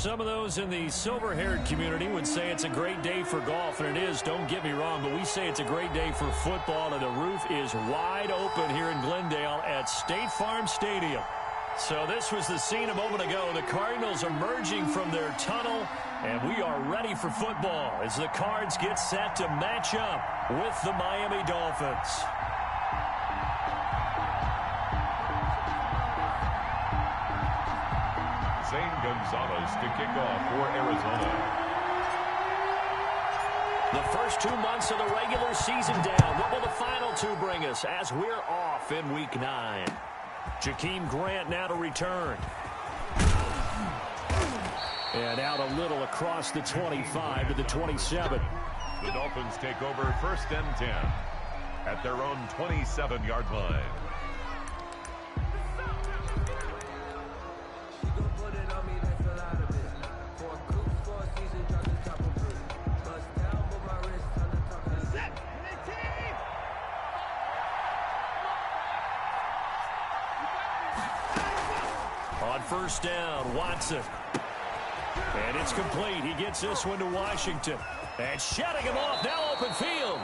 Some of those in the silver-haired community would say it's a great day for golf, and it is, don't get me wrong, but we say it's a great day for football, and the roof is wide open here in Glendale at State Farm Stadium. So this was the scene a moment ago. The Cardinals emerging from their tunnel, and we are ready for football as the Cards get set to match up with the Miami Dolphins. Zane Gonzalez to kick off for Arizona. The first 2 months of the regular season down. What will the final two bring us as we're off in Week 9? Jakeem Grant now to return. And out a little across the 25 to the 27. The Dolphins take over 1st and 10 at their own 27-yard line. On 1st down, Watson. And it's complete. He gets this one to Washington. And shutting him off, now open field.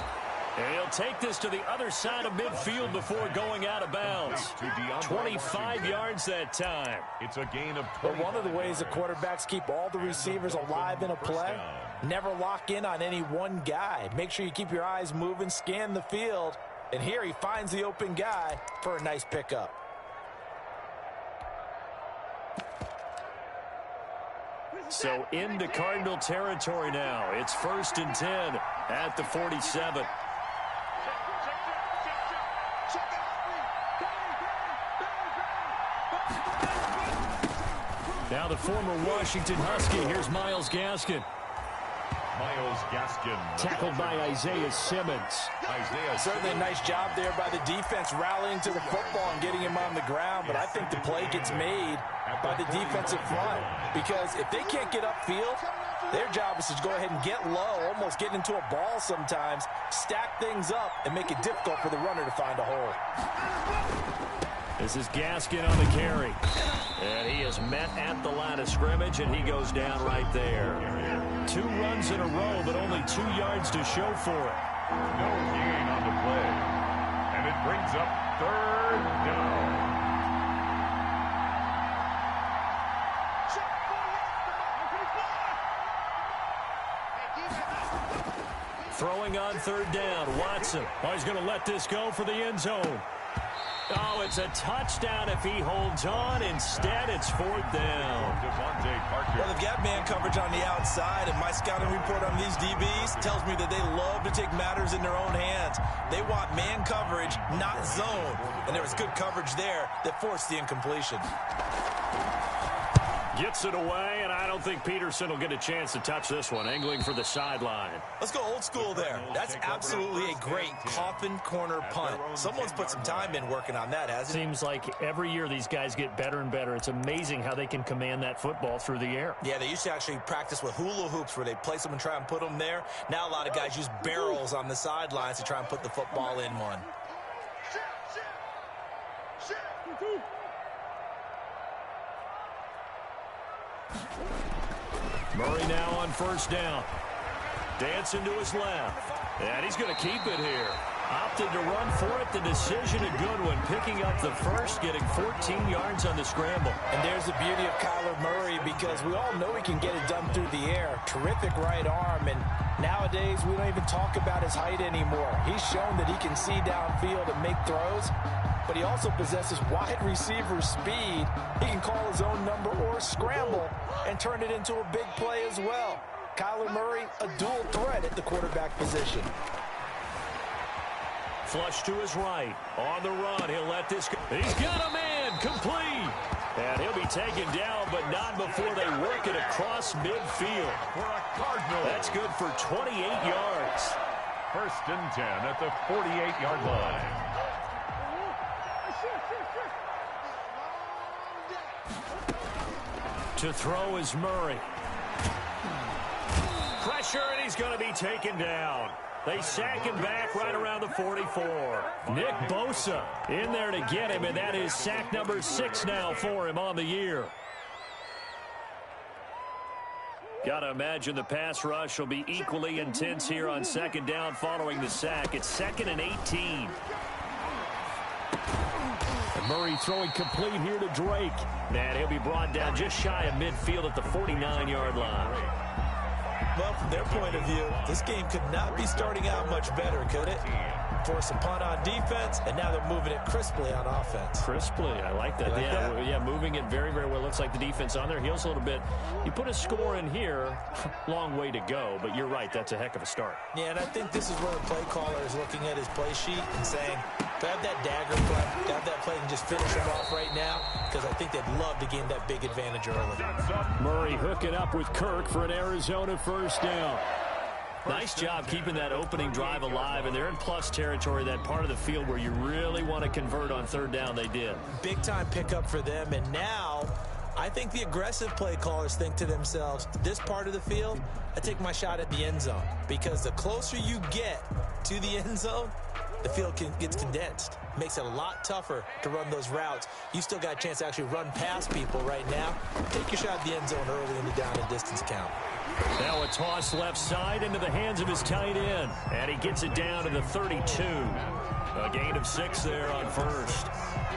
And he'll take this to the other side of midfield before going out of bounds. 25 yards that time. It's a gain of 20. But one of the ways the quarterbacks keep all the receivers alive in a play, never lock in on any one guy. Make sure you keep your eyes moving, scan the field. And here he finds the open guy for a nice pickup. So into Cardinal territory now. It's 1st and 10 at the 47. Now the former Washington Husky. Here's Myles Gaskin. Myles Gaskin. Tackled by Isaiah Simmons. Certainly a nice job there by the defense rallying to the football and getting him on the ground. But I think the play gets made by the defensive front. Because if they can't get upfield, their job is to go ahead and get low, almost get into a ball sometimes, stack things up, and make it difficult for the runner to find a hole. This is Gaskin on the carry. And he is met at the line of scrimmage, and he goes down right there. 2 runs in a row, but only 2 yards to show for it. No gain on the play. And it brings up 3rd down. Throwing on 3rd down, Watson. Oh, he's going to let this go for the end zone. Oh, it's a touchdown if he holds on. Instead, it's 4th down. Well, they've got man coverage on the outside, and my scouting report on these DBs tells me that they love to take matters in their own hands. They want man coverage, not zone. And there was good coverage there that forced the incompletion. Gets it away, and I don't think Peterson will get a chance to touch this one. Angling for the sideline. Let's go old school there. That's absolutely a great coffin corner punt. Someone's put some time in working on that, hasn't it? Seems like every year these guys get better and better. It's amazing how they can command that football through the air. Yeah, they used to actually practice with hula hoops where they place them and try and put them there. Now a lot of guys use barrels on the sidelines to try and put the football in one. Murray now on 1st down. Dancing to his left. And he's going to keep it here. Opted to run for it. The decision a good one. Picking up the first, getting 14 yards on the scramble. And there's the beauty of Kyler Murray, because we all know he can get it done through the air. Terrific right arm. And nowadays, we don't even talk about his height anymore. He's shown that he can see downfield and make throws. But he also possesses wide receiver speed. He can call his own number or scramble and turn it into a big play as well. Kyler Murray, a dual threat at the quarterback position. Flush to his right. On the run, he'll let this go. He's got a man, complete. And he'll be taken down, but not before they work it across midfield. For a Cardinal. That's good for 28 yards. 1st and 10 at the 48-yard line. To throw is Murray. Pressure, and he's going to be taken down. They sack him back right around the 44. Nick Bosa in there to get him, and that is sack number 6 now for him on the year. Got to imagine the pass rush will be equally intense here on second down following the sack. It's 2nd and 18. And Murray throwing complete here to Drake. And he'll be brought down just shy of midfield at the 49-yard line. Well, from their point of view, this game could not be starting out much better, could it? Force a punt on defense, and now they're moving it crisply on offense. Crisply, I like that. Yeah, moving it very, very well. Looks like the defense on their heels a little bit. You put a score in here, long way to go, but you're right, that's a heck of a start. Yeah, and I think this is where the play caller is looking at his play sheet and saying, to have that dagger play, to have that play and just finish him off right now, because I think they'd love to gain that big advantage early. Murray hooking up with Kirk for an Arizona first down. Nice job keeping that opening drive alive, and they're in plus territory, that part of the field where you really want to convert on third down. They did. Big-time pickup for them, and now I think the aggressive play callers think to themselves, this part of the field, I take my shot at the end zone, because the closer you get to the end zone, the field gets condensed. Makes it a lot tougher to run those routes. You still got a chance to actually run past people right now. Take your shot at the end zone early in the down and distance count. Now a toss left side into the hands of his tight end. And he gets it down to the 32. A gain of 6 there on first.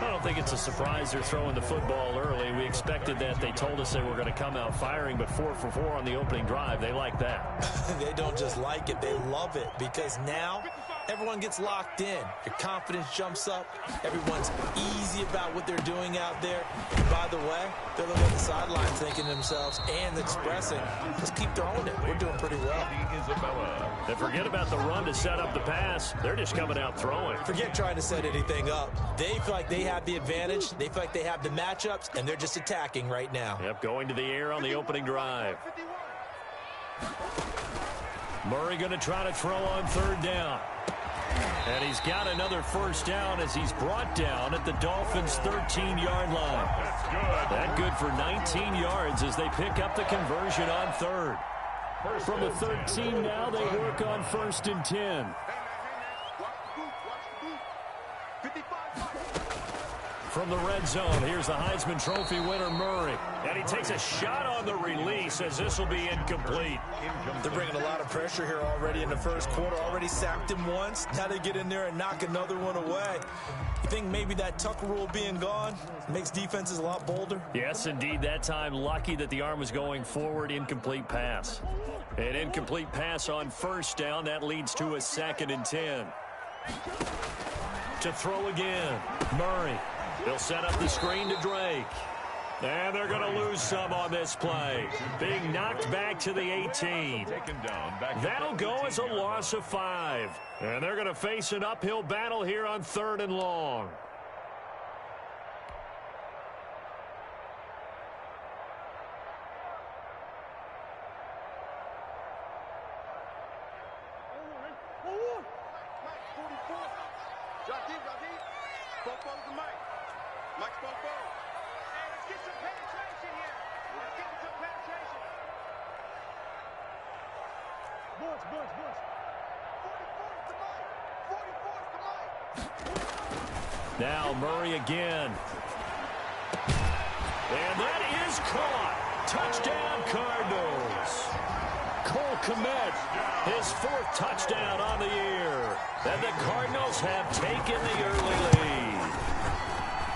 I don't think it's a surprise they're throwing the football early. We expected that. They told us they were going to come out firing, but 4 for 4 on the opening drive. They like that. They don't just like it, they love it, because now everyone gets locked in. Your confidence jumps up. Everyone's easy about what they're doing out there. And by the way, they're looking at the sidelines thinking to themselves and expressing, let's keep throwing it. We're doing pretty well. And forget about the run to set up the pass. They're just coming out throwing. Forget trying to set anything up. They feel like they have the advantage. They feel like they have the matchups, and they're just attacking right now. Yep, going to the air on the opening drive. Murray going to try to throw on third down. And he's got another first down as he's brought down at the Dolphins' 13-yard line. That good for 19 yards as they pick up the conversion on third. From the 13 now, they work on 1st and 10. From the red zone, here's the Heisman Trophy winner, Murray. And he takes a shot on the release as this will be incomplete. They're bringing a lot of pressure here already in the first quarter. Already sacked him once. Now they get in there and knock another one away. You think maybe that Tucker rule being gone makes defenses a lot bolder? Yes, indeed. That time, lucky that the arm was going forward. Incomplete pass. An incomplete pass on first down. That leads to a 2nd and 10. To throw again, Murray. They'll set up the screen to Drake. And they're going to lose some on this play. Being knocked back to the 18. That'll go as a loss of 5. And they're going to face an uphill battle here on 3rd and long. Now Murray again. And that is caught. Touchdown, Cardinals. Cole Kmet, his 4th touchdown on the year. And the Cardinals have taken the early lead.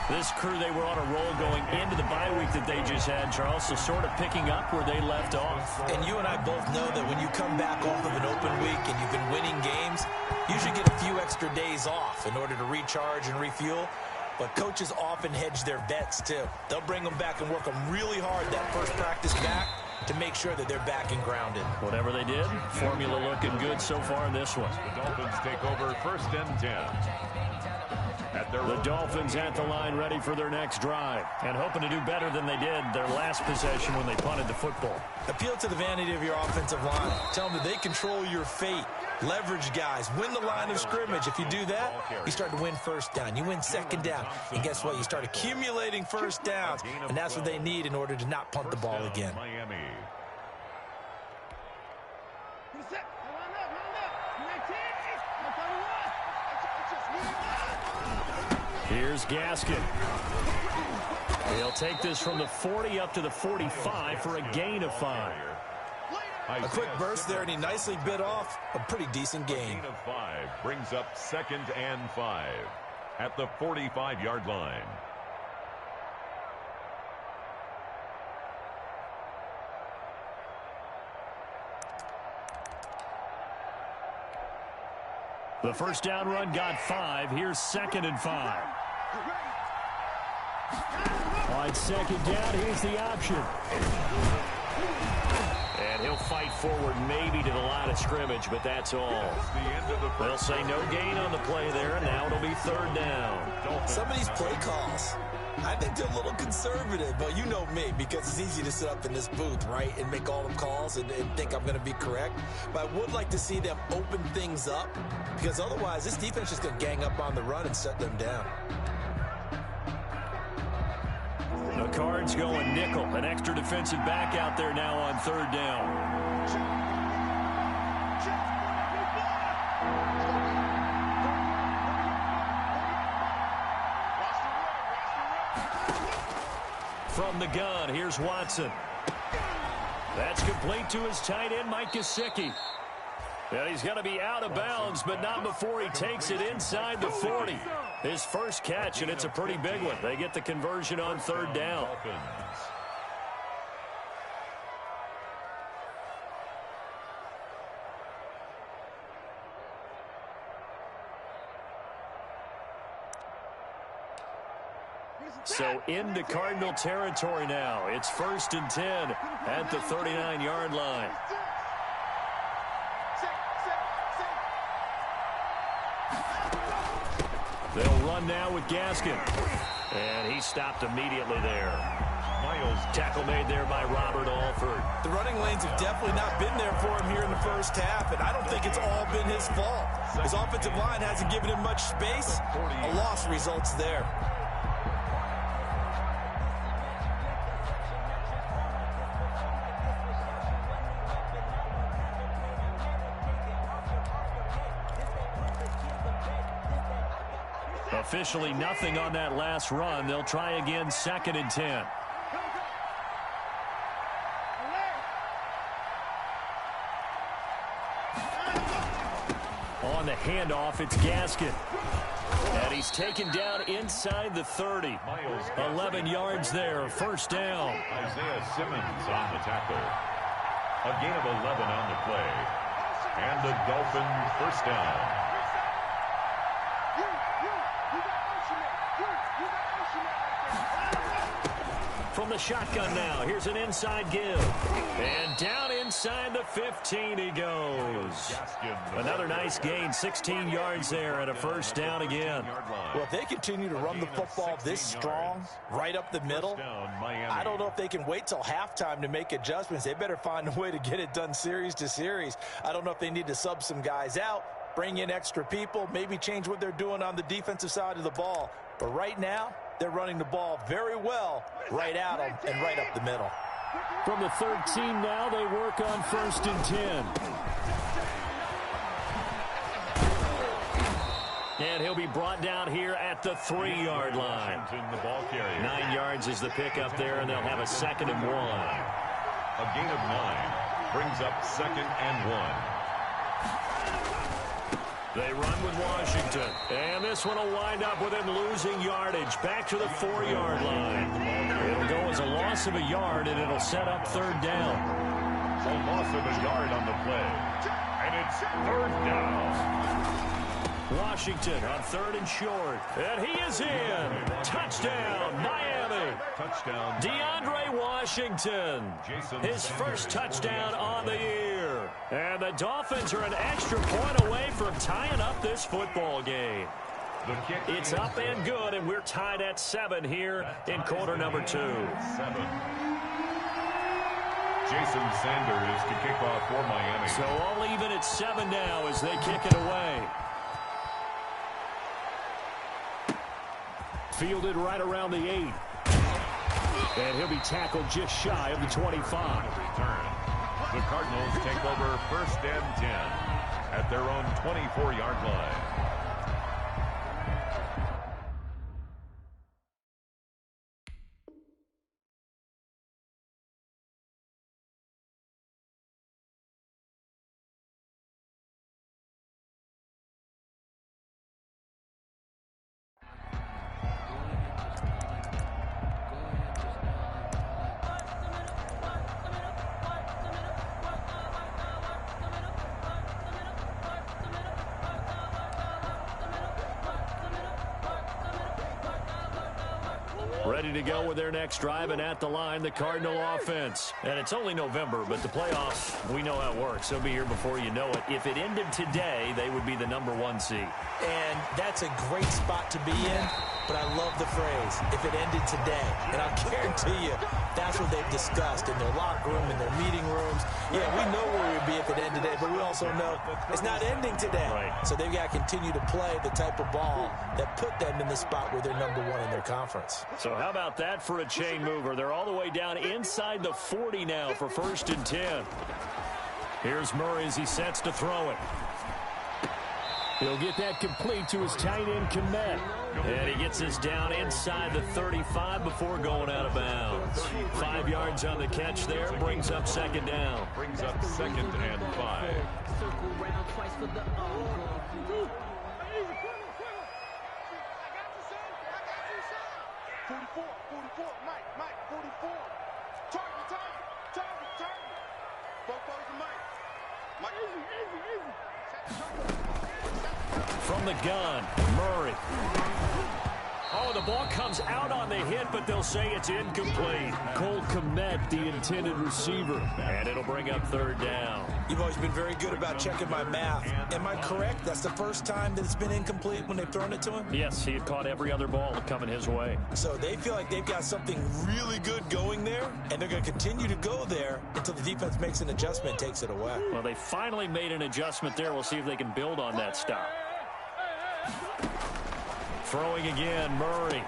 This crew, they were on a roll going into the bye week that they just had, Charles, so sort of picking up where they left off. And you and I both know that when you come back off of an open week and you've been winning games, you usually get a few extra days off in order to recharge and refuel. But coaches often hedge their bets, too. They'll bring them back and work them really hard that first practice back to make sure that they're back and grounded. Whatever they did, formula looking good so far in this one. The Dolphins take over 1st and 10. The Dolphins at the line ready for their next drive and hoping to do better than they did their last possession when they punted the football. Appeal to the vanity of your offensive line. Tell them that they control your fate. Leverage guys. Win the line of scrimmage. If you do that, you start to win first down. You win second down. And guess what? You start accumulating first downs. And that's what they need in order to not punt the ball again. Here's Gaskin. He'll take this from the 40 up to the 45 for a gain of 5. A quick burst there, and he nicely bit off a pretty decent gain. Gain of 5 brings up 2nd and 5 at the 45-yard line. The first down run got 5. Here's 2nd and 5. On 2nd down, here's the option. And he'll fight forward maybe to the line of scrimmage, but that's all. They'll say no gain on the play there, and now it'll be 3rd down. Some of these play calls, I think they're a little conservative, but you know me, because it's easy to sit up in this booth, right, and make all them calls and think I'm going to be correct. But I would like to see them open things up, because otherwise this defense is going to gang up on the run and shut them down. The Cards going nickel. An extra defensive back out there now on 3rd down. From the gun, here's Watson. That's complete to his tight end, Mike Gesicki. And he's going to be out of bounds, but not before he takes it inside the 40. His first catch, and it's a pretty big one. They get the conversion on 3rd down. So into Cardinal territory now. It's 1st and 10 at the 39-yard line. They'll run now with Gaskin. And he stopped immediately there. Miles, tackle made there by Robert Alford. The running lanes have definitely not been there for him here in the first half, and I don't think it's all been his fault. His offensive line hasn't given him much space. A loss results there. Officially nothing on that last run. They'll try again, 2nd and 10. On the handoff, it's Gaskin. And he's taken down inside the 30. 11 yards there, 1st down. Isaiah Simmons on the tackle. A gain of 11 on the play. And the Dolphins 1st down. From the shotgun now, here's an inside give. And down inside the 15 he goes. Another nice gain, 16 yards there and a 1st down again. Well, if they continue to run the football this strong, right up the middle, I don't know if they can wait till halftime to make adjustments. They better find a way to get it done series to series. I don't know if they need to sub some guys out, bring in extra people, maybe change what they're doing on the defensive side of the ball. But right now, they're running the ball very well right at them and right up the middle. From the 13 now, they work on 1st and 10. And he'll be brought down here at the 3-yard line. 9 yards is the pickup there, and they'll have a 2nd and 1. A gain of 9 brings up 2nd and 1. They run with Washington. And this one will wind up with him losing yardage. Back to the 4-yard line. It'll go as a loss of a yard, and it'll set up 3rd down. A loss of a yard on the play. And it's 3rd down. Washington on 3rd and short. And he is in. Touchdown, Miami. Touchdown. DeAndre Washington. His first touchdown on the year. And the Dolphins are an extra point away from tying up this football game. It's up and good, and we're tied at 7 here in quarter number 2. 7. Jason Sanders to kick off for Miami. So all even at 7 now as they kick it away. Fielded right around the 8. And he'll be tackled just shy of the 25. Return. The Cardinals take over 1st and 10 at their own 24-yard line. Ready to go with their next drive, and at the line, the Cardinal offense. And it's only November, but the playoffs, we know how it works. They'll be here before you know it. If it ended today, they would be the #1 seed. And that's a great spot to be in, but I love the phrase, if it ended today. And I'll guarantee you, that's what they've discussed in their locker room, in their meeting rooms. Yeah, we know where we'd be if it ended today, but we also know it's not ending today. Right. So they've got to continue to play the type of ball that put them in the spot where they're #1 in their conference. So how about that for a chain mover? They're all the way down inside the 40 now for 1st and 10. Here's Murray as he sets to throw it. He'll get that complete to his tight end, Kmet. And he gets us down inside the 35 before going out of bounds. 5 yards on the catch there, brings up 2nd down. Brings up 2nd and 5. From the gun, Murray. Oh, the ball comes out on the hit, but they'll say it's incomplete. Cole Kmet, the intended receiver, and it'll bring up 3rd down. You've always been very good about checking my math. Am I correct? That's the first time that it's been incomplete when they've thrown it to him? Yes, he had caught every other ball coming his way. So they feel like they've got something really good going there, and they're going to continue to go there until the defense makes an adjustment and takes it away. Well, they finally made an adjustment there. We'll see if they can build on that stop. Throwing again, Murray.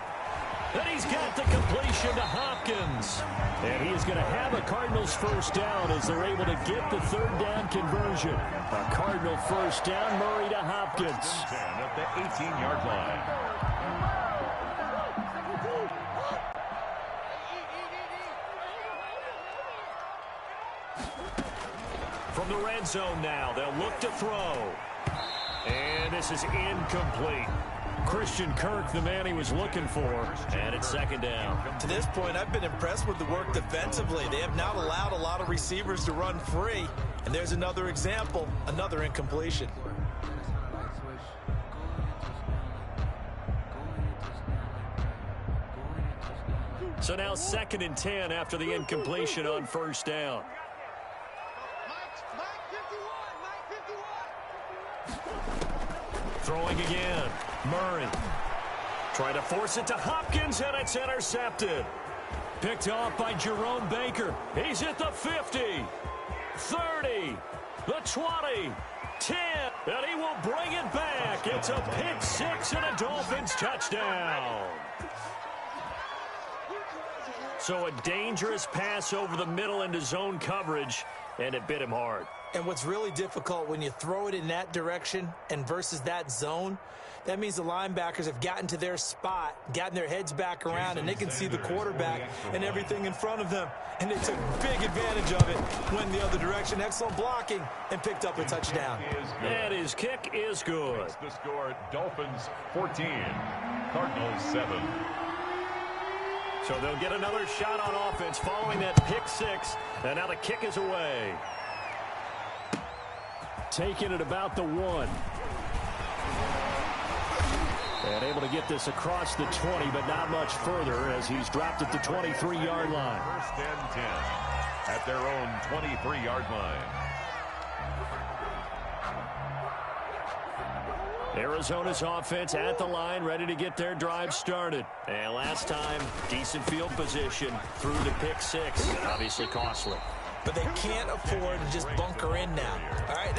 And he's got the completion to Hopkins. And he is going to have a Cardinals 1st down as they're able to get the 3rd down conversion. A Cardinal 1st down, Murray to Hopkins. 10 at the 18-yard line. From the red zone now, they'll look to throw. And this is incomplete. Christian Kirk, the man he was looking for, and it's 2nd down. To this point, I've been impressed with the work defensively. They have not allowed a lot of receivers to run free. And there's another example, another incompletion. So now 2nd and 10 after the incompletion on 1st down. Throwing again, Murray. Trying to force it to Hopkins, and it's intercepted. Picked off by Jerome Baker. He's at the 50, 30, the 20, 10, and he will bring it back. It's a pick 6 and a Dolphins touchdown. So a dangerous pass over the middle into zone coverage, and it bit him hard. And what's really difficult when you throw it in that direction and versus that zone, that means the linebackers have gotten to their spot, gotten their heads back around, and they can see the quarterback and everything in front of them. And they took big advantage of it, went the other direction, excellent blocking, and picked up a touchdown. And his kick is good. The score, Dolphins 14, Cardinals 7. So they'll get another shot on offense following that pick 6, and now the kick is away. Taking it about the 1. And able to get this across the 20, but not much further as he's dropped at the 23-yard line. 1st and 10 at their own 23-yard line. Arizona's offense at the line, ready to get their drive started. And last time, decent field position through the pick 6. Obviously costly. But they can't afford to just bunker in now. All right,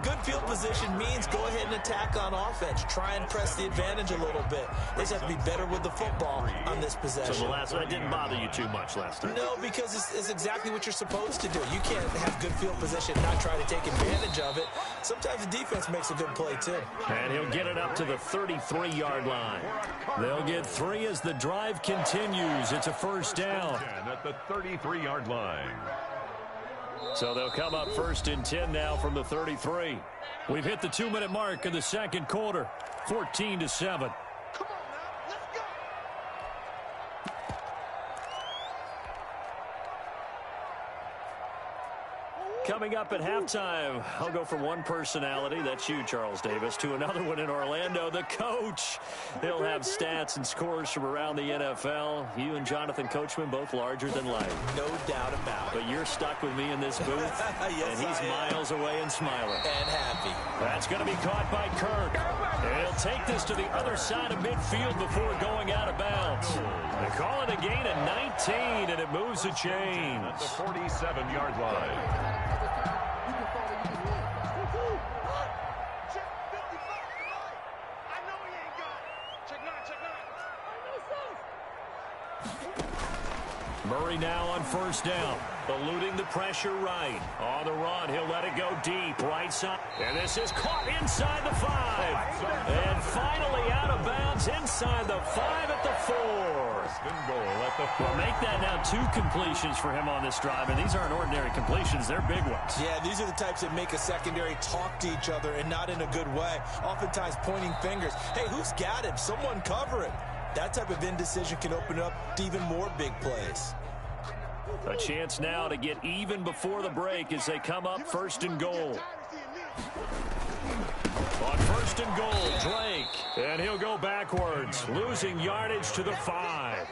good field position means go ahead and attack on offense. Try and press the advantage a little bit. They just have to be better with the football on this possession. So the last one didn't bother you too much last time? No, because it's exactly what you're supposed to do. You can't have good field position and not try to take advantage of it. Sometimes the defense makes a good play, too. And he'll get it up to the 33-yard line. They'll get 3 as the drive continues. It's a 1st down. At the 33-yard line. So they'll come up 1st and 10 now from the 33. We've hit the 2-minute mark in the 2nd quarter, 14-7. Coming up at halftime, I'll go from one personality, that's you, Charles Davis, to another one in Orlando, the coach. He'll have stats and scores from around the NFL. You and Jonathan Coachman, both larger than life. No doubt about it. But you're stuck with me in this booth, yes, and he's miles away and smiling. And happy. That's going to be caught by Kirk. And he'll take this to the other side of midfield before going out of bounds. They call it a gain of 19, and it moves the chains. At the 47-yard line. Murray now on first down, eluding the pressure right. On the run, he'll let it go deep, right side. And this is caught inside the 5. And finally out of bounds inside the 5 at the 4. Well, make that now 2 completions for him on this drive, and these aren't ordinary completions. They're big ones. Yeah, these are the types that make a secondary talk to each other and not in a good way. Oftentimes pointing fingers. Hey, who's got him? Someone cover him. That type of indecision can open up to even more big plays. A chance now to get even before the break as they come up first and goal. On first and goal, Drake. And he'll go backwards, losing yardage to the 5.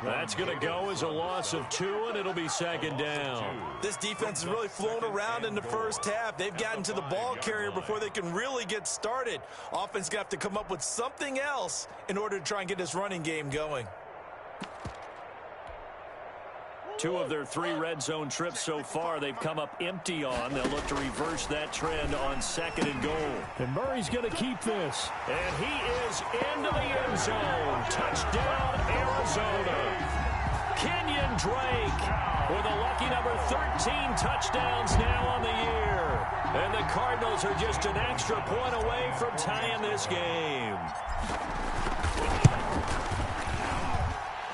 That's going to go as a loss of 2, and it'll be second down. This defense has really flown around in the first half. They've gotten to the ball carrier before they can really get started. Offense going to have to come up with something else in order to try and get this running game going. 2 of their 3 red zone trips so far they've come up empty on. They'll look to reverse that trend on second and goal. And Murray's going to keep this. And he is into the end zone. Touchdown, Arizona. Kenyon Drake with a lucky number 13 touchdowns now on the year. And the Cardinals are just an extra point away from tying this game.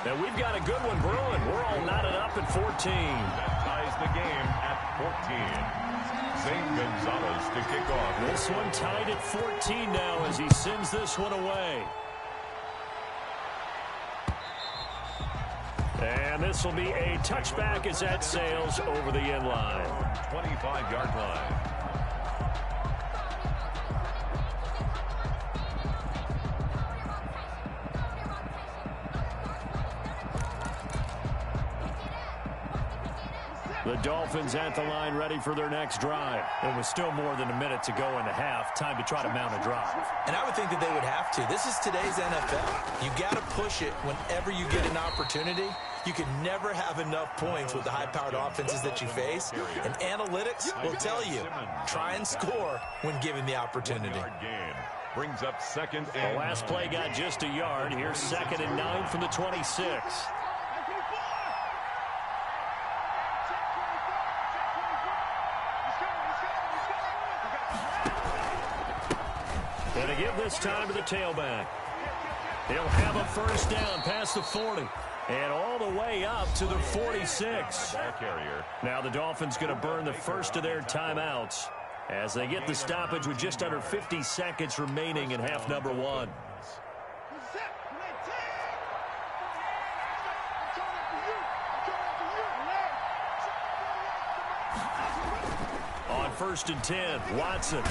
And we've got a good one brewing. We're all knotted up at 14. That ties the game at 14. Zane Gonzalez to kick off. This one tied at 14 now as he sends this one away. And this will be a touchback as that sails over the end line. 25-yard line. The Dolphins at the line ready for their next drive. It was still more than a minute to go in the half. Time to try to mount a drive. And I would think that they would have to. This is today's NFL. You got to push it whenever you get an opportunity. You can never have enough points with the high-powered offenses that you face. And analytics will tell you, try and score when given the opportunity. Brings up second The and last play got just a yard. Here's second and 9 from the 26. And to give this time to the tailback. He'll have a first down past the 40. And all the way up to the 46. Now the Dolphins going to burn the first of their timeouts as they get the stoppage with just under 50 seconds remaining in half number 1. On first and 10, Watson.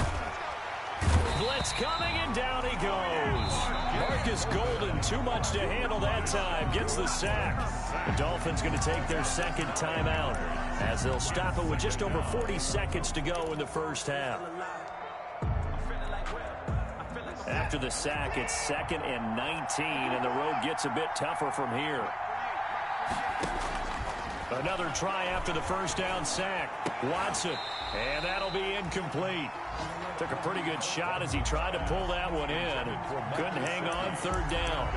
Blitz coming, and down he goes. Marcus Golden, too much to handle that time, gets the sack. The Dolphins going to take their second timeout as they'll stop it with just over 40 seconds to go in the first half. After the sack, it's second and 19, and the road gets a bit tougher from here. Another try after the first down sack. Watson, and that'll be incomplete. Took a pretty good shot as he tried to pull that one in. Couldn't hang on, third down.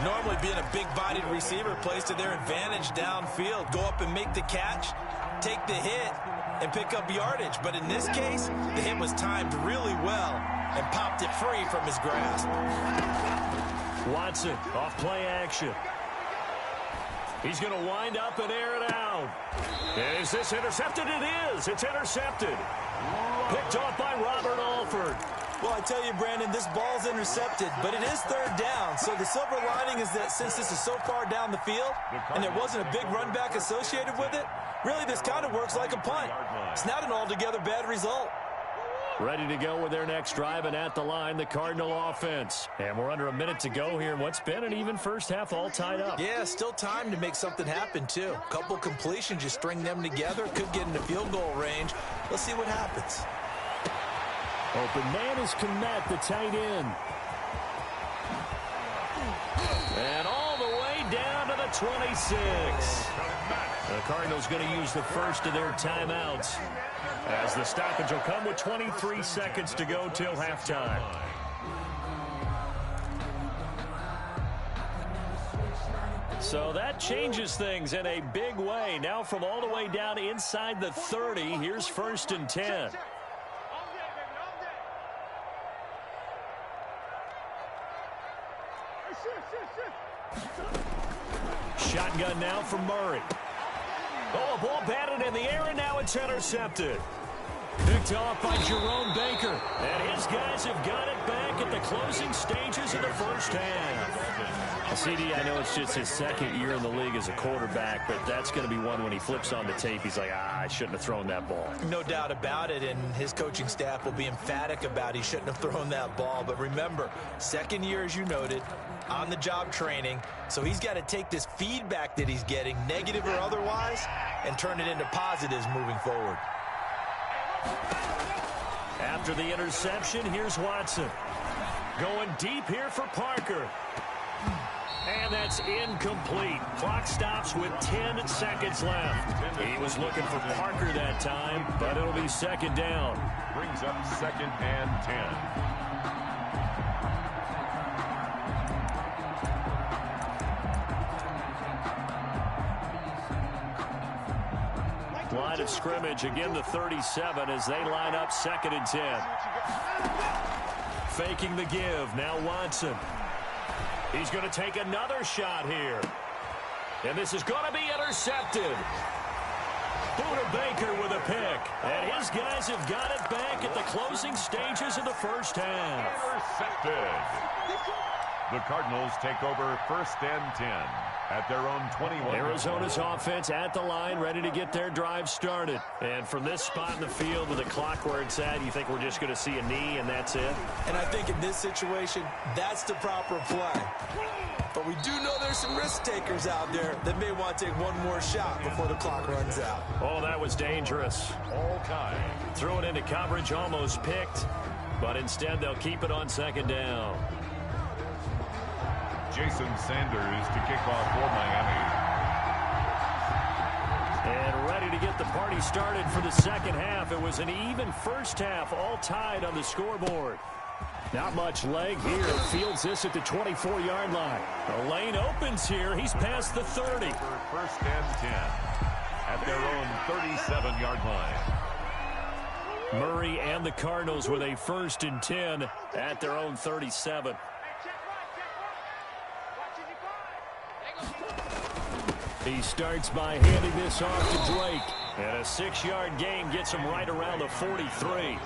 Normally being a big-bodied receiver plays to their advantage downfield. Go up and make the catch, take the hit, and pick up yardage. But in this case, the hit was timed really well and popped it free from his grasp. Watson off play action. He's going to wind up and air it out. And is this intercepted? It is. It's intercepted. Picked off by Robert Alford. Well, I tell you, Brandon, this ball's intercepted, but it is third down. So the silver lining is that since this is so far down the field and there wasn't a big run back associated with it, really this kind of works like a punt. It's not an altogether bad result. Ready to go with their next drive, and at the line, the Cardinal offense. And we're under a minute to go here in what's been an even first half, all tied up. Yeah, still time to make something happen, too. A couple completions, you string them together, could get into field goal range. Let's see what happens. Open man is Komet, the tight end. And all the way down to the 26. The Cardinals going to use the first of their timeouts, as the stoppage will come with 23 seconds to go till halftime. So that changes things in a big way. Now from all the way down inside the 30, here's 1st and 10. Shotgun now from Murray. Oh, a ball batted in the air, and now it's intercepted. Picked off by Jerome Baker. And his guys have got it back at the closing stages of the first half. CD, I know it's just his second year in the league as a quarterback, but that's going to be one when he flips on the tape. He's like, I shouldn't have thrown that ball. No doubt about it, and his coaching staff will be emphatic about he shouldn't have thrown that ball. But remember, second year, as you noted, on-the-job training, so he's got to take this feedback that he's getting, negative or otherwise, and turn it into positives moving forward. After the interception, here's Watson. Going deep here for Parker. And that's incomplete. Clock stops with 10 seconds left. He was looking for Parker that time, but it'll be second down. Brings up 2nd and 10. Line of scrimmage, again the 37 as they line up 2nd and 10. Faking the give, now Watson. He's going to take another shot here. And this is going to be intercepted. Buda Baker with a pick. And his guys have got it back at the closing stages of the first half. Intercepted. The Cardinals take over 1st and 10 at their own 21. Arizona's offense at the line, ready to get their drive started. And from this spot in the field with the clock where it's at, you think we're just going to see a knee and that's it? And I think in this situation, that's the proper play. But we do know there's some risk takers out there that may want to take one more shot before the clock runs out. Oh, that was dangerous. All time. Throw it into coverage, almost picked. But instead, they'll keep it on 2nd down. Jason Sanders to kick off for Miami. And ready to get the party started for the second half. It was an even first half, all tied on the scoreboard. Not much leg here. Fields this at the 24-yard line. The lane opens here. He's past the 30. 1st and 10 at their own 37-yard line. Murray and the Cardinals with a 1st and 10 at their own 37. He starts by handing this off to Drake. And a 6-yard gain gets him right around the 43.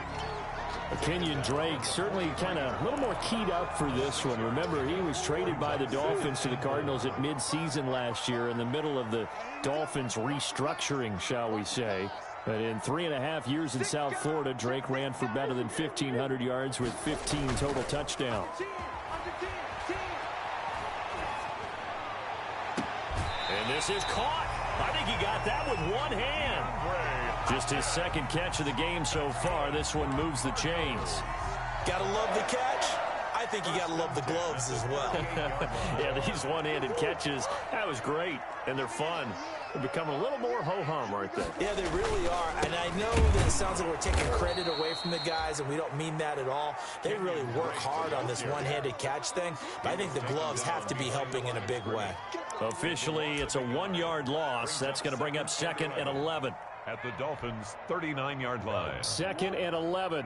Kenyon Drake certainly kind of a little more keyed up for this one. Remember, he was traded by the Dolphins to the Cardinals at midseason last year in the middle of the Dolphins restructuring, shall we say. But in 3.5 years in South Florida, Drake ran for better than 1,500 yards with 15 total touchdowns. And this is caught. I think he got that with one hand. Just his second catch of the game so far. This one moves the chains. Gotta love the catch. I think you gotta love the gloves as well. Yeah, these one-handed catches, that was great. And they're fun. They're becoming a little more ho-hum, aren't they? Yeah, they really are. And I know that it sounds like we're taking credit away from the guys, and we don't mean that at all. They really work hard on this one-handed catch thing. But I think the gloves have to be helping in a big way. Officially, it's a 1-yard loss. That's going to bring up 2nd and 11. At the Dolphins' 39-yard line. 2nd and 11.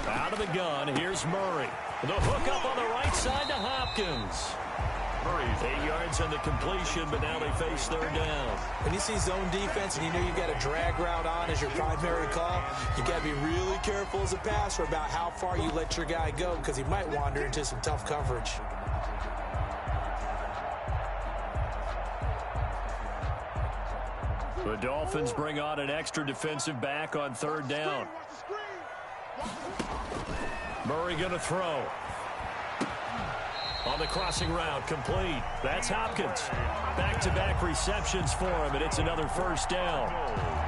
Out of the gun, here's Murray. The hook up on the right side to Hopkins. Murray's 8 yards on the completion, but now they face third down. When you see zone defense and you know you've got a drag route on as your primary call, you got to be really careful as a passer about how far you let your guy go because he might wander into some tough coverage. The Dolphins bring on an extra defensive back on third down. Murray going to throw. On the crossing route, complete. That's Hopkins. Back-to-back receptions for him, and it's another first down.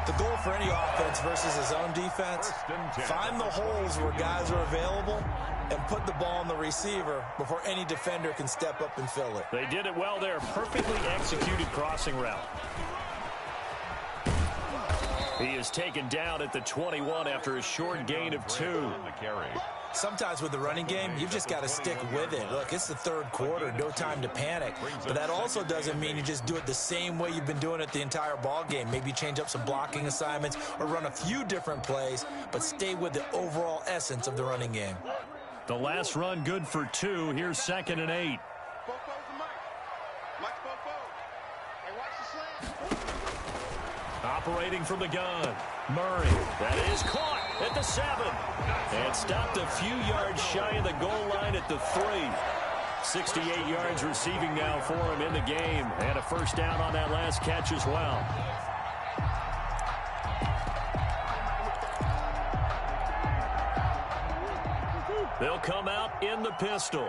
The goal for any offense versus a zone defense, find the holes where guys are available and put the ball on the receiver before any defender can step up and fill it. They did it well there. Perfectly executed crossing route. He is taken down at the 21 after a short gain of 2. Sometimes with the running game, you've just got to stick with it. Look, it's the third quarter, no time to panic. But that also doesn't mean you just do it the same way you've been doing it the entire ball game. Maybe change up some blocking assignments or run a few different plays, but stay with the overall essence of the running game. The last run good for 2. Here's 2nd and 8. Operating from the gun. Murray. That is caught at the 7. And stopped a few yards shy of the goal line at the 3. 68 yards receiving now for him in the game. And a first down on that last catch as well. They'll come out in the pistol.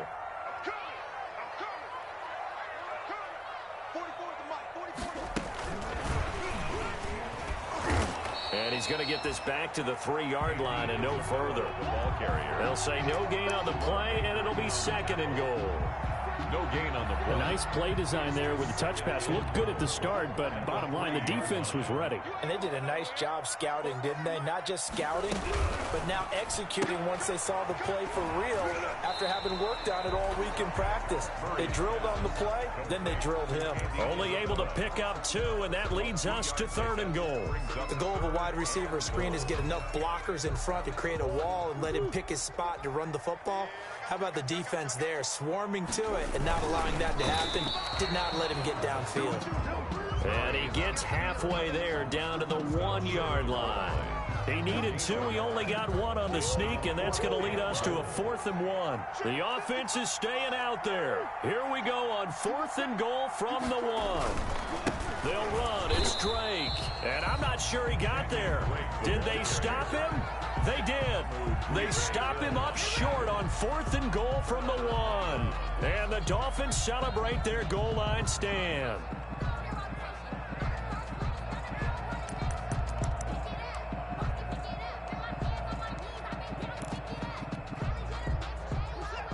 And he's going to get this back to the 3-yard line and no further. The ball carrier. They'll say no gain on the play, and it'll be 2nd and goal. No gain on the play. A nice play design there with the touch pass. Looked good at the start, but bottom line, the defense was ready. And they did a nice job scouting, didn't they? Not just scouting, but now executing once they saw the play for real after having worked on it all week in practice. They drilled on the play, then they drilled him. Only able to pick up 2, and that leads us to 3rd and goal. The goal of a wide receiver screen is get enough blockers in front to create a wall and let him pick his spot to run the football. How about the defense there, swarming to it and not allowing that to happen? Did not let him get downfield. And he gets halfway there, down to the 1-yard line. He needed 2. He only got 1 on the sneak, and that's going to lead us to a 4th and 1. The offense is staying out there. Here we go on 4th and goal from the 1. They'll run. It's Drake. And I'm not sure he got there. Did they stop him? They did. They stop him up short on 4th and goal from the 1. And the Dolphins celebrate their goal line stand.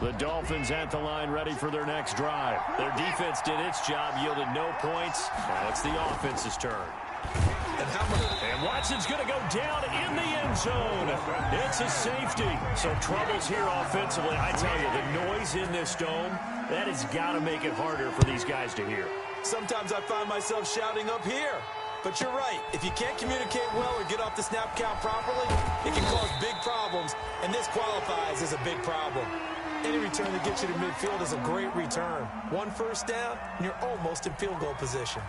The Dolphins at the line ready for their next drive. Their defense did its job, yielded no points. Now it's the offense's turn. And Watson's going to go down in the end zone. It's a safety. So troubles here offensively. I tell you, the noise in this dome, that has got to make it harder for these guys to hear. Sometimes I find myself shouting up here. But you're right. If you can't communicate well or get off the snap count properly, it can cause big problems. And this qualifies as a big problem. Any return that gets you to midfield is a great return. 1 first down, and you're almost in field goal position.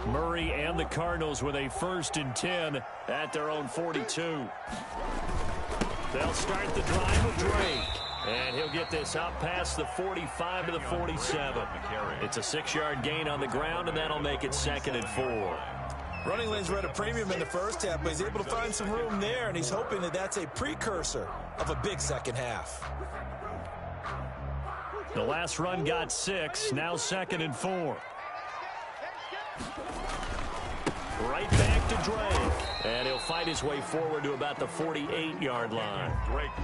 Murray and the Cardinals with a 1st and 10 at their own 42. They'll start the drive with Drake. And he'll get this out past the 45 to the 47. It's a 6-yard gain on the ground, and that'll make it 2nd and 4. Running lanes were at a premium in the first half, but he's able to find some room there, and he's hoping that that's a precursor of a big second half. The last run got 6, now 2nd and 4. Right back to Drake. And he'll fight his way forward to about the 48-yard line.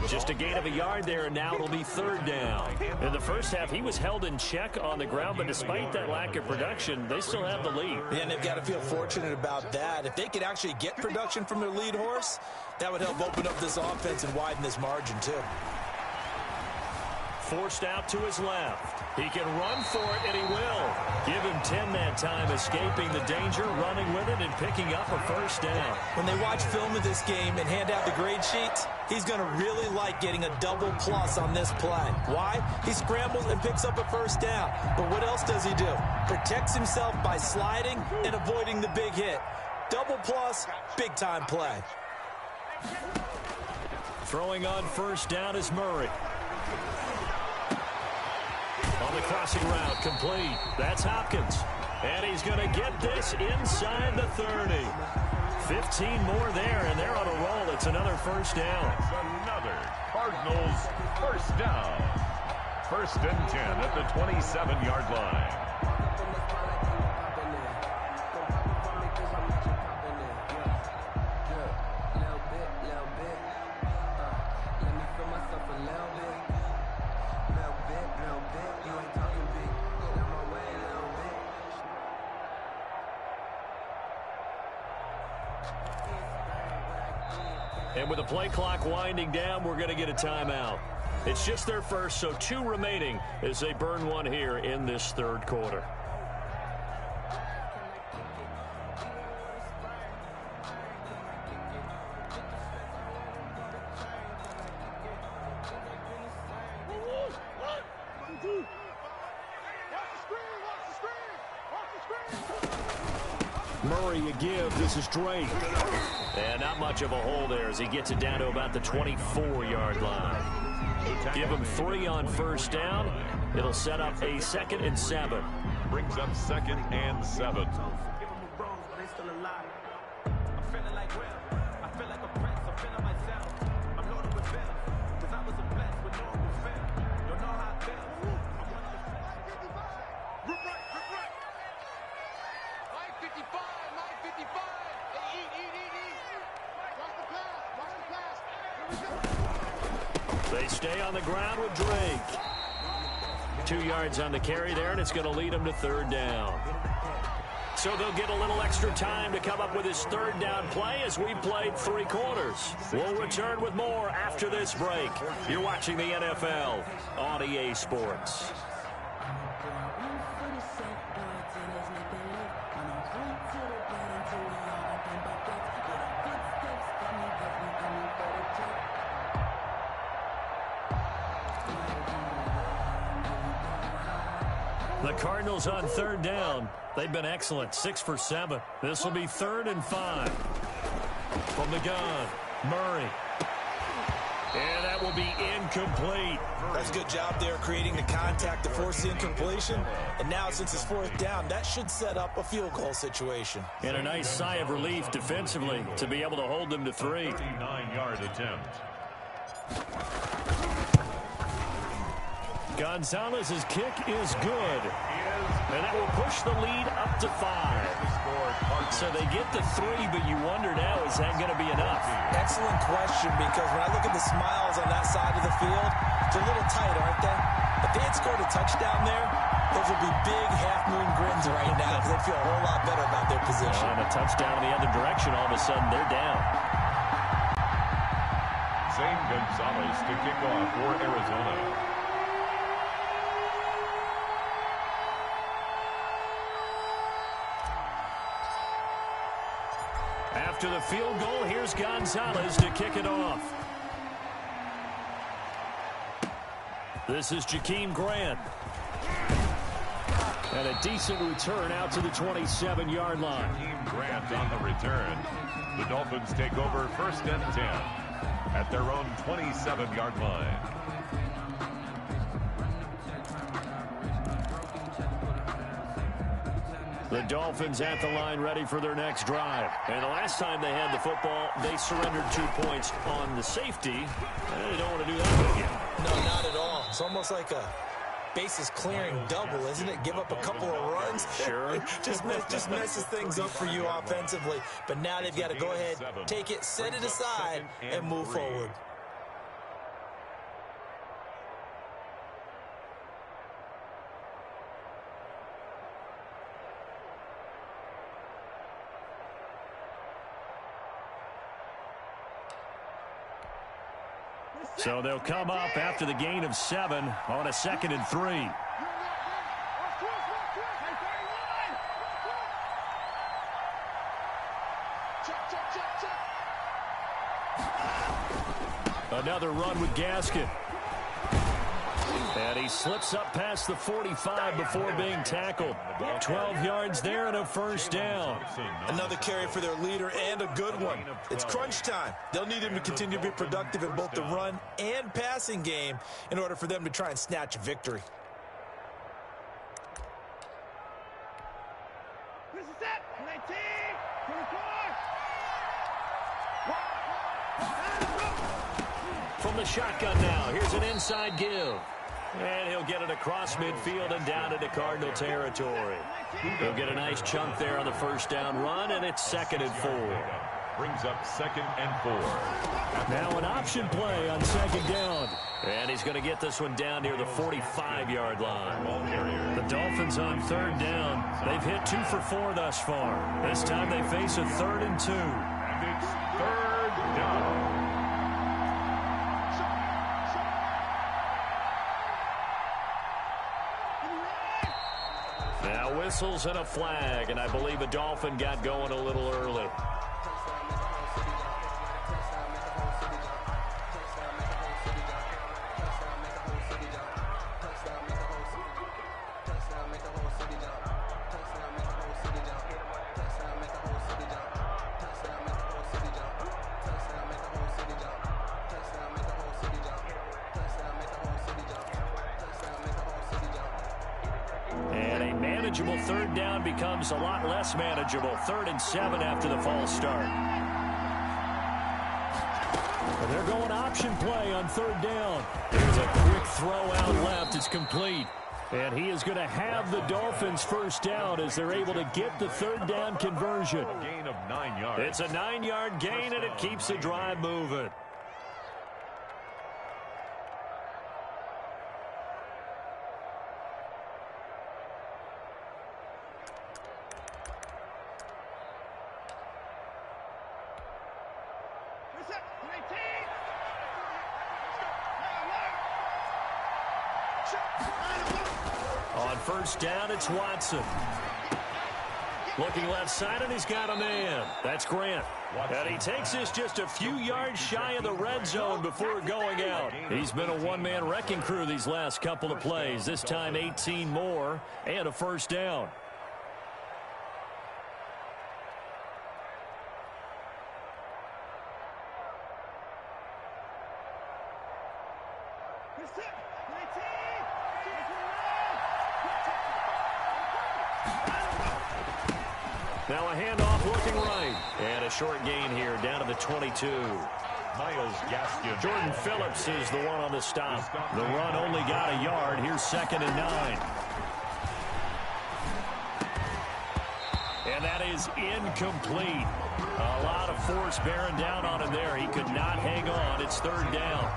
Just a gain of a yard there, and now it'll be 3rd down. In the first half, he was held in check on the ground, but despite that lack of production, they still have the lead. And they've got to feel fortunate about that. If they could actually get production from their lead horse, that would help open up this offense and widen this margin, too. Forced out to his left. He can run for it, and he will. Give him 10 that time, escaping the danger, running with it, and picking up a first down. When they watch film of this game and hand out the grade sheets, he's going to really like getting a double plus on this play. Why? He scrambles and picks up a first down. But what else does he do? Protects himself by sliding and avoiding the big hit. Double plus, big-time play. Throwing on first down is Murray. On the crossing route, complete. That's Hopkins. And he's going to get this inside the 30. 15 more there, and they're on a roll. It's another first down. Another Cardinals first down. First and 10 at the 27-yard line. And with the play clock winding down, we're going to get a timeout. It's just their first, so 2 remaining as they burn one here in this third quarter. Murray a give. This is Drake. And not much of a hole there as he gets it down to about the 24-yard line. Give him 3 on first down. It'll set up a 2nd and 7. Brings up 2nd and 7. They stay on the ground with Drake. 2 yards on the carry there, and it's going to lead them to third down. So they'll get a little extra time to come up with his third down play as we've played 3 quarters. We'll return with more after this break. You're watching the NFL on EA Sports. The Cardinals on third down. They've been excellent. 6 for 7. This will be 3rd and 5. From the gun, Murray. And that will be incomplete. That's a good job there creating the contact to force the incompletion. And now since it's 4th down, that should set up a field goal situation. And a nice sigh of relief defensively to be able to hold them to 3. 39-yard attempt. Gonzalez's kick is good. And that will push the lead up to 5. So they get to 3, but you wonder now, is that going to be enough? Excellent question, because when I look at the smiles on that side of the field, they're a little tight, aren't they? If they had scored a touchdown there, those would be big half-moon grins right now because they feel a whole lot better about their position. And a touchdown in the other direction, all of a sudden they're down. Zane Gonzalez to kick off for Arizona. After the field goal, here's Gonzalez to kick it off. This is Jakeem Grant. And a decent return out to the 27-yard line. Jakeem Grant on the return. The Dolphins take over 1st and 10 at their own 27-yard line. The Dolphins at the line ready for their next drive. And the last time they had the football, they surrendered 2 points on the safety. And they don't want to do that again. No, not at all. It's almost like a bases clearing double, isn't it? Give up a couple of runs. Sure. just messes things up for you offensively. But now they've got to go ahead, take it, set it aside, and move forward. So they'll come up after the gain of 7 on a 2nd and 3. Another run with Gaskin. And he slips up past the 45 before being tackled. 12 yards there and a first down. Another carry for their leader and a good one. It's crunch time. They'll need him to continue to be productive in both the run and passing game in order for them to try and snatch a victory. From the shotgun now, here's an inside give. And he'll get it across midfield and down into Cardinal territory. He'll get a nice chunk there on the first down run, and it's 2nd and 4. Brings up 2nd and 4. Now an option play on 2nd down. And he's going to get this one down near the 45-yard line. The Dolphins on 3rd down. They've hit 2 for 4 thus far. This time they face a 3rd and 2. And it's 3rd down. Now whistles and a flag, and I believe a Dolphin got going a little early. Manageable 3rd down becomes a lot less manageable. 3rd and 7 after the false start. And they're going option play on 3rd down. There's a quick throw out left. It's complete. And he is going to have the Dolphins first down as they're able to get the 3rd down conversion. A gain of 9 yards. It's a 9-yard gain, and it keeps the drive moving. On 1st down, it's Watson. Looking left side, and he's got a man. That's Grant. And he takes this just a few yards shy of the red zone before going out. He's been a one-man wrecking crew these last couple of plays. This time 18 more and a first down. Now a handoff looking right. And a short gain here down to the 22. Miles Gaskin. Jordan Phillips is the one on the stop. The run only got a yard. Here's 2nd and 9. And that is incomplete. A lot of force bearing down on him there. He could not hang on. It's 3rd down.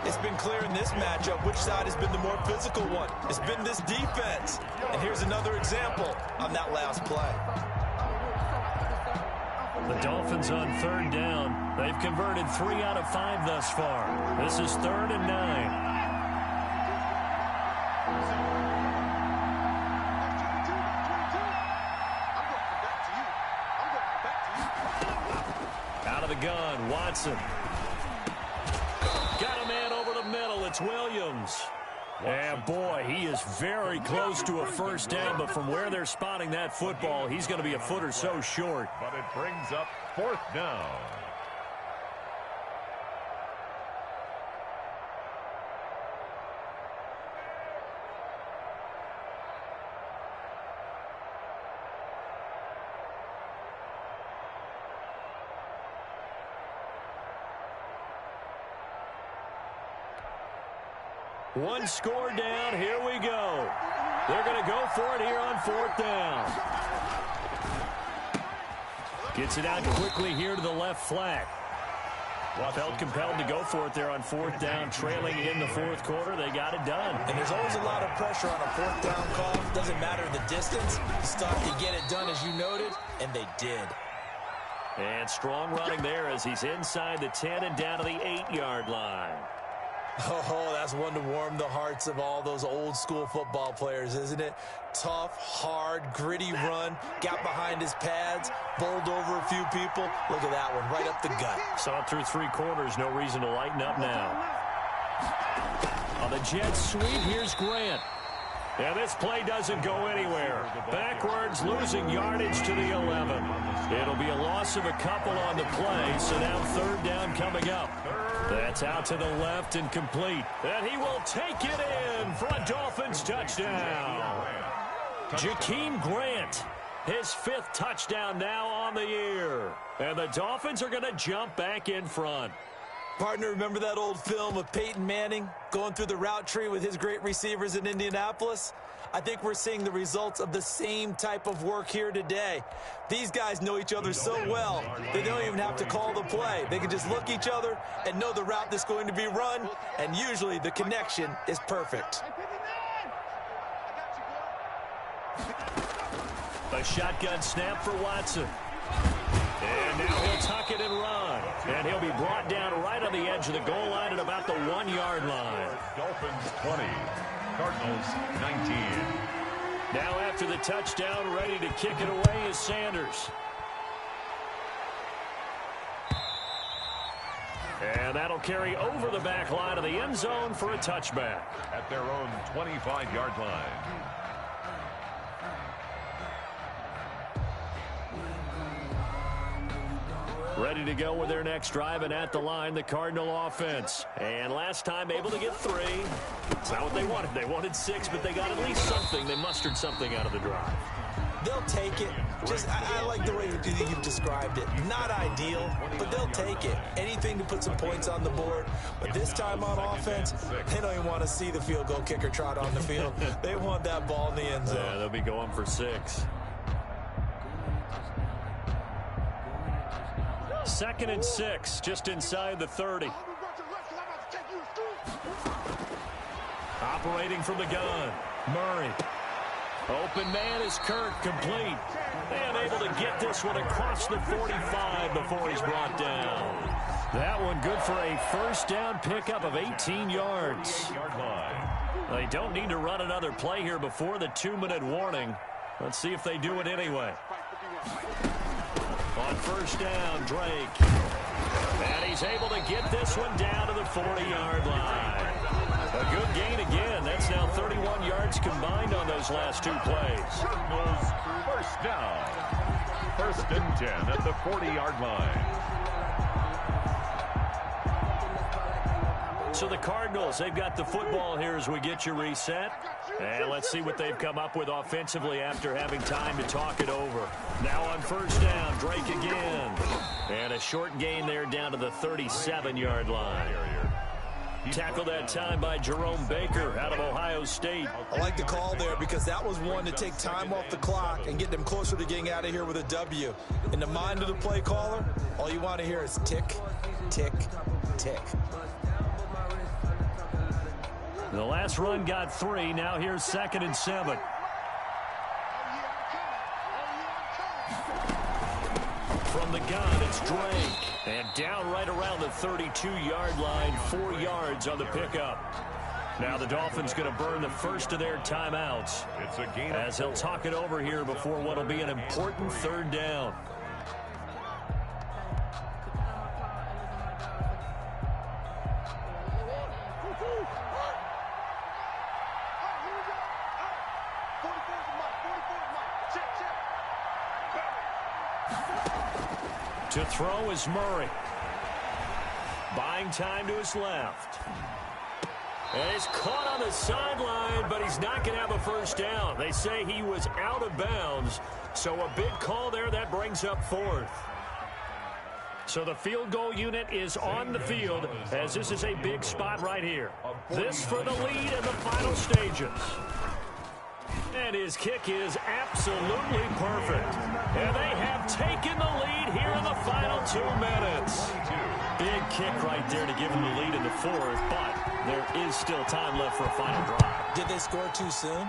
It's been clear in this matchup which side has been the more physical one. It's been this defense. And here's another example on that last play. The Dolphins on 3rd down. They've converted 3 out of 5 thus far. This is 3rd and 9. Out of the gun, Watson. Got a man over the middle. It's Williams. And boy, he is very close to a first down, but from where they're spotting that football, he's going to be a foot or so short. But it brings up 4th down. One score down. Here we go. They're going to go for it here on 4th down. Gets it out quickly here to the left flat. Felt compelled to go for it there on 4th down, trailing in the 4th quarter. They got it done. And there's always a lot of pressure on a 4th down call. Doesn't matter the distance. Stop to get it done, as you noted, and they did. And strong running there as he's inside the 10 and down to the 8-yard line. Oh, that's one to warm the hearts of all those old school football players, isn't it? Tough, hard, gritty run, got behind his pads, bowled over a few people. Look at that one, right up the gut. Saw it through 3 quarters, no reason to lighten up now. On the jet sweep, here's Grant. And this play doesn't go anywhere. Backwards, losing yardage to the 11. It'll be a loss of a couple on the play, so now 3rd down coming up. That's out to the left and complete. And he will take it in for a Dolphins touchdown. Jakeem Grant, his 5th touchdown now on the year. And the Dolphins are going to jump back in front. Partner, remember that old film of Peyton Manning going through the route tree with his great receivers in Indianapolis? I think we're seeing the results of the same type of work here today. These guys know each other so well, they don't even have to call the play. They can just look each other and know the route that's going to be run, and usually the connection is perfect. A shotgun snap for Watson. And now he'll tuck it and run. And he'll be brought down right on the edge of the goal line at about the 1-yard line. Dolphins 20, Cardinals 19. Now after the touchdown, ready to kick it away is Sanders. And that'll carry over the back line of the end zone for a touchback. At their own 25-yard line. Ready to go with their next drive, and at the line, the Cardinal offense. And last time able to get 3. It's not what they wanted. They wanted 6, but they got at least something. They mustered something out of the drive. They'll take it. I like the way you've described it. Not ideal, but they'll take it. Anything to put some points on the board. But this time on offense, they don't even want to see the field goal kicker trot on the field. They want that ball in the end zone. Yeah, they'll be going for 6. 2nd and 6, just inside the 30. Operating from the gun, Murray. Open man is Kirk, complete. And able to get this one across the 45 before he's brought down. That one good for a 1st down pickup of 18 yards. They don't need to run another play here before the 2-minute warning. Let's see if they do it anyway. On 1st down, Drake. And he's able to get this one down to the 40-yard line. A good gain again. That's now 31 yards combined on those last 2 plays. Cardinals 1st down. 1st and 10 at the 40-yard line. So the Cardinals, they've got the football here as we get you reset. And let's see what they've come up with offensively after having time to talk it over. Now on 1st down, Drake again. And a short gain there down to the 37-yard line. Tackled that time by Jerome Baker out of Ohio State. I like the call there because that was one to take time off the clock and get them closer to getting out of here with a W. In the mind of the play caller, all you want to hear is tick, tick, tick. The last run got 3. Now here's 2nd and 7. From the gun, it's Drake. And down right around the 32-yard line, 4 yards on the pickup. Now the Dolphins going to burn the first of their timeouts as he'll talk it over here before what will be an important 3rd down. To throw is Murray. Buying time to his left. And he's caught on the sideline, but he's not going to have a 1st down. They say he was out of bounds, so a big call there that brings up 4th. So the field goal unit is on the field as this is a big spot right here. This for the lead in the final stages. And his kick is absolutely perfect. And they have taken the lead here in the final 2 minutes. Big kick right there to give them the lead in the 4th, but there is still time left for a final drive. Did they score too soon?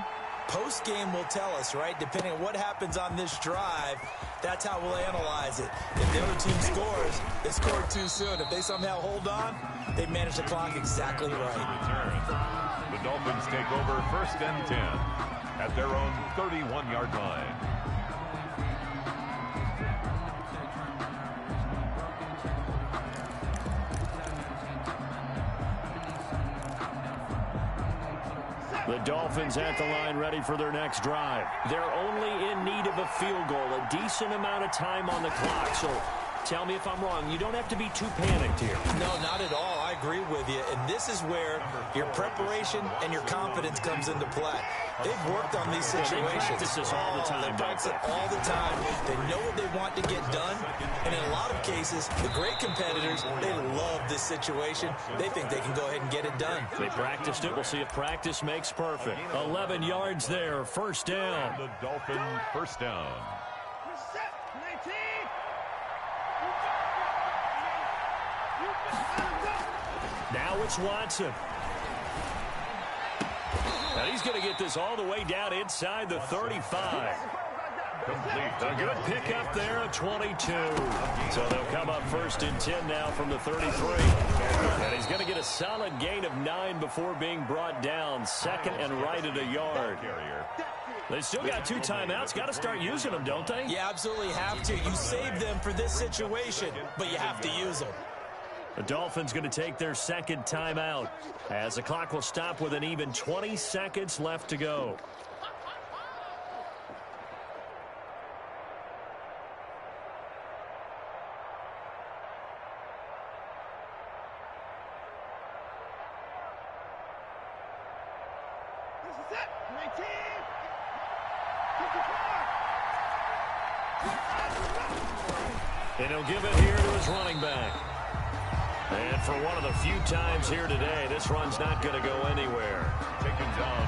Post-game will tell us, right? Depending on what happens on this drive, that's how we'll analyze it. If the other team scores, they scored too soon. If they somehow hold on, they manage the clock exactly right. The Dolphins take over 1st and 10 at their own 31-yard line. The Dolphins at the line ready for their next drive. They're only in need of a field goal, a decent amount of time on the clock. So tell me if I'm wrong. You don't have to be too panicked here. No, not at all. I agree with you. And this is where your preparation and your confidence comes into play. They've worked on these situations. They practice this all the time. They practice it all the time. They know what they want to get done. And in a lot of cases, the great competitors, they love this situation. They think they can go ahead and get it done. They practiced it. We'll see if practice makes perfect. 11 yards there. First down. The Dolphins first down. Now it's Watson. And he's going to get this all the way down inside the 35. A good pickup there at 22. So they'll come up 1st and 10 now from the 33. And he's going to get a solid gain of 9 before being brought down. 2nd and right at a yard. They still got 2 timeouts. Got to start using them, don't they? You absolutely have to. You save them for this situation, but you have to use them. The Dolphins going to take their 2nd timeout as the clock will stop with an even 20 seconds left to go. And he'll give it here to his running back. And for one of the few times here today, this run's not going to go anywhere.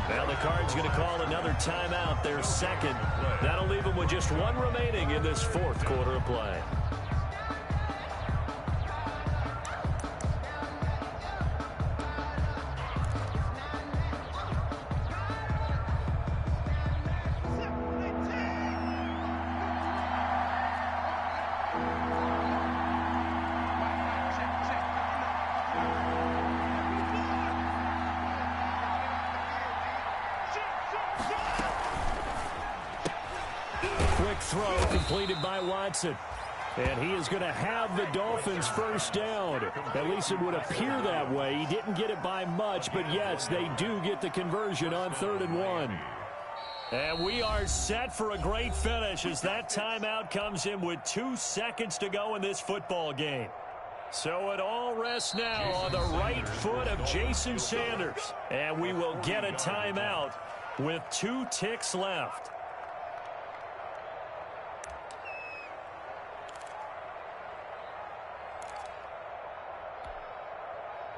Now the Cards going to call another timeout, their 2nd. That'll leave them with just 1 remaining in this 4th quarter of play. Throw completed by Watson. And he is going to have the Dolphins first down. At least it would appear that way. He didn't get it by much, but yes, they do get the conversion on 3rd and 1. And we are set for a great finish as that timeout comes in with 2 seconds to go in this football game. So it all rests now on the right foot of Jason Sanders. And we will get a timeout with 2 ticks left.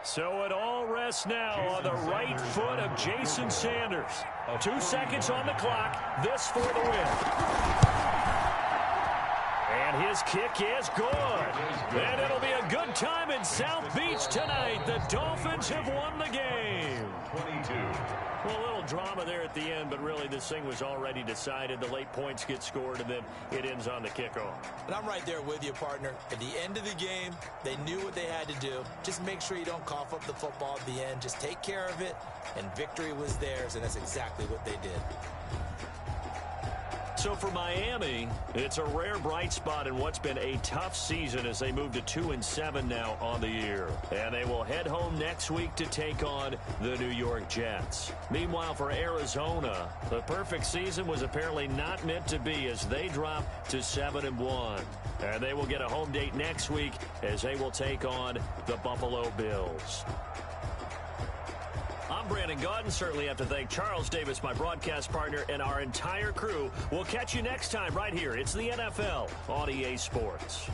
So it all rests now on the right foot of Jason Sanders. 2 seconds on the clock. This for the win. And his kick is good. And it'll be a good time in South Beach tonight. The Dolphins have won the game. 22. Well, a little drama there at the end, but really this thing was already decided. The late points get scored, and then it ends on the kickoff. And I'm right there with you, partner. At the end of the game, they knew what they had to do. Just make sure you don't cough up the football at the end. Just take care of it, and victory was theirs, and that's exactly what they did. So for Miami, it's a rare bright spot in what's been a tough season as they move to 2-7 now on the year. And they will head home next week to take on the New York Jets. Meanwhile, for Arizona, the perfect season was apparently not meant to be as they drop to 7-1. And they will get a home date next week as they will take on the Buffalo Bills. I'm Brandon Gaudin. Certainly have to thank Charles Davis, my broadcast partner, and our entire crew. We'll catch you next time right here. It's the NFL on EA Sports.